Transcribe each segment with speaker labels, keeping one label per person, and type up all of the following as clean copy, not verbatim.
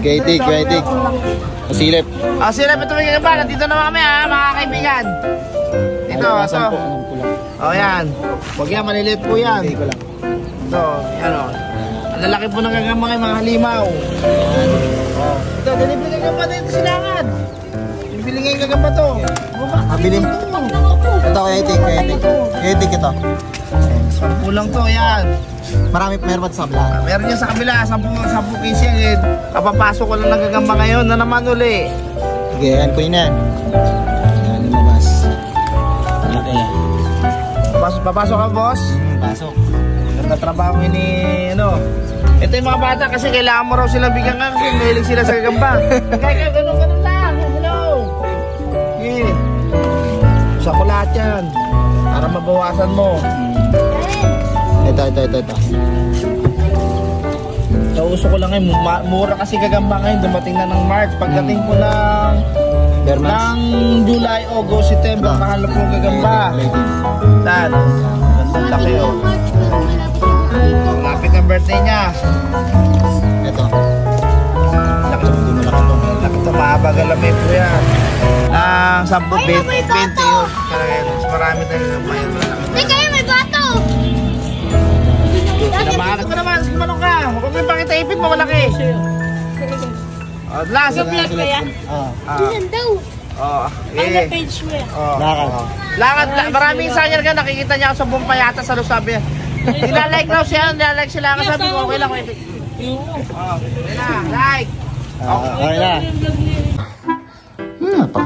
Speaker 1: Kaitik. Silip.
Speaker 2: Silip, ito may gagamba. Dito na kami ha, mga kaibigan. Dito, ito. Yan. Huwag yan, maliliit po yan. Ito, yan o. Ang lalaki po ng gagamba kayo, mga halimaw. Ito, binibili gagamba dito silangan. Binibili ngayon gagamba to.
Speaker 1: Mabili. Ito, kaitik ito.
Speaker 2: 10 lang to, yan.
Speaker 1: Meron pa sa kabila.
Speaker 2: Meron yan sa kabila, 10 kisi yan. Kapapasok ko lang ng gagamba ngayon na naman uli.
Speaker 1: Sige, yan ko yun yan. Yan, lumabas. Okay.
Speaker 2: Papasok ka, boss?
Speaker 1: Pasok.
Speaker 2: Ganda trabaho ni, Ito yung mga bata kasi kailangan mo raw silang bigyan ka kasi mahilig sila sa gagamba. Kaya ganun lang. Hello. Yeah. Usa ko lahat yan. Para mabawasan mo.
Speaker 1: Ito.
Speaker 2: Nauso ko lang ngayon, mura kasi gagamba ngayon, dumating na ng March. Pagdating po ng July, August, September, mahal na po gagamba. Saan? Gandang laki Lapit ang birthday niya.
Speaker 1: Ito.
Speaker 2: Laki ito, mahaba galamay po yan. 10, 20 yun. Marami tayong gagamba yan.
Speaker 3: Kayo may bato!
Speaker 2: Pinamahanap ko naman, manong ka. Huwag mo yung pakitaipin mo, malaki. Last.
Speaker 3: Ilan daw?
Speaker 2: Ano
Speaker 3: page mo yan?
Speaker 2: Lakad. Maraming sanger ka, nakikita niya ako sa buong payata sa Lusabi. Nilalike raw siya, nilalike sila. Sabi ko, okay lang. Okay na, like.
Speaker 1: Okay na. Pa.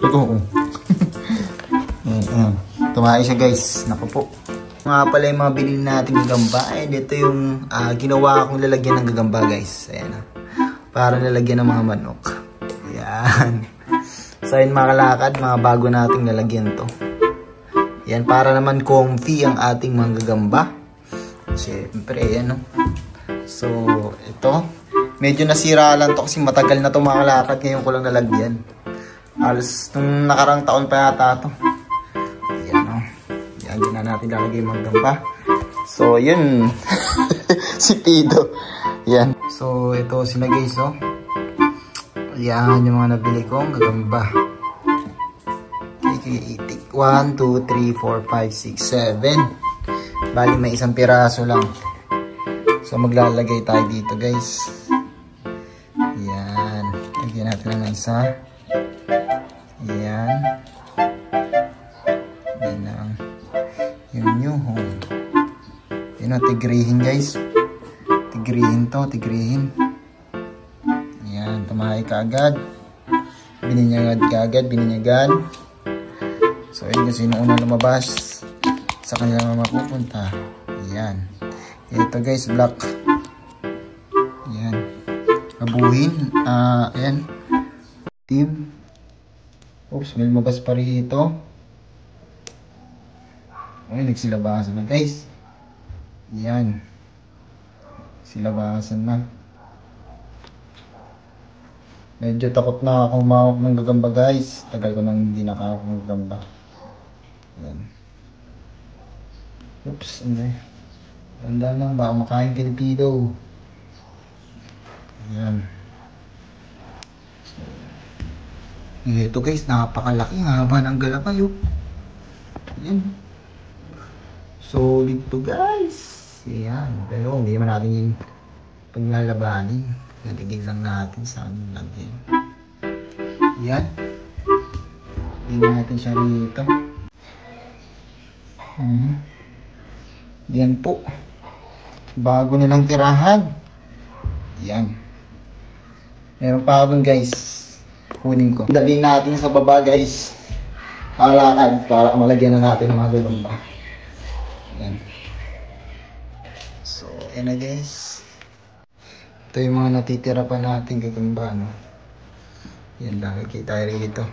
Speaker 1: Ito. Tumahay siya guys. Naku po. Mga pala yung mga binili natin gagamba. Dito yung ginawa kong lalagyan ng gagamba guys. Ayan na. Para lalagyan ng mga manok. Ayan. So yun mga kalakad, mga bago nating lalagyan to. Ayan, para naman comfy ang ating mga gagamba. Siyempre, ayan no. So, ito. Medyo nasira lang to kasi matagal na to mga kalakad. Ngayon ko lang nalagyan. Alas, nung nakarang taon pa yata to. Ayan no. Ayan, din na natin lalagay yung mga gagamba. So, yun. Si Pido. Ayan. So, ito sila guys, oh. Ayan, yung mga nabili kong gagamba. Okay, 1, 2, 3, 4, 5, 6, 7. Bali, may isang piraso lang. So, maglalagay tayo dito, guys. Ayan. Lagyan natin ng isa. Ayan. Ayan lang. Yung new home. Ayan o, tigrihin, guys. Tigrihin to, tigrihin. Ayan, tumahay ka agad. Bininyagad ka agad, bininyagan. So, ayun kasi nung una lumabas sa kanya mapupunta. Ayan. Ito guys, black. Ayan. Abuhin. Ayan. Team. Oops, may lumabas pa rito. Ay, nagsilabasan na guys. Ayan. Silabasan na. Medyo takot na ako humawak ng gagamba guys. Tagal ko nang hindi nakahawak ng gagamba. Ayan. Oops, ano eh. Tanda lang, baka makain Pilipino. Ayan. Ito guys, napakalaki. Haba ng galapay. Ayan. Solid to guys. Ayan. Pero hindi naman natin yung paglalabanin. Natigil lang natin sa ano lang yan. Ayan. Tingnan natin siya rito. Yan po. Bago nilang tirahan. Yan. Meron pa ako guys. Kunin ko. Dali natin sa baba guys. Alakad para malagyan na natin ng mga gagamba. Yan. So, yan na guys. Ito yung mga natitira pa natin gagamba. No? Yan lang. Kita tayo rito.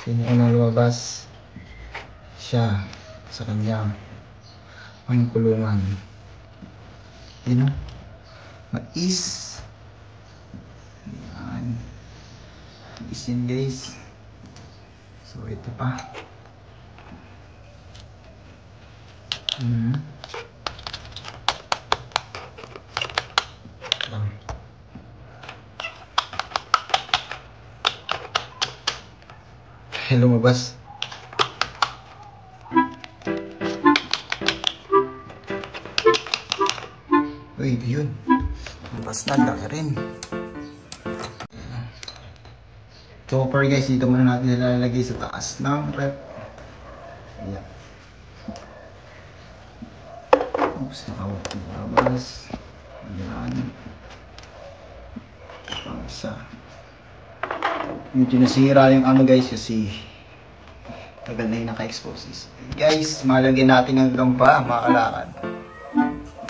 Speaker 1: Sino unang lumabas? Siya sa kanyang ang kulungan. Yun o. Mais. Ayan. Mais yun guys. So ito pa. Lumabas. Uy, yun. Lumabas na, laki rin. So far guys, dito muna natin nilalagay sa taas ng rep. Ayan. Oops, nakawabas. Ayan. Pangsa. Medyo nasira yung ano guys kasi tagal na yung naka-expose. Guys, malagyan natin ang gamba, mga kalakad.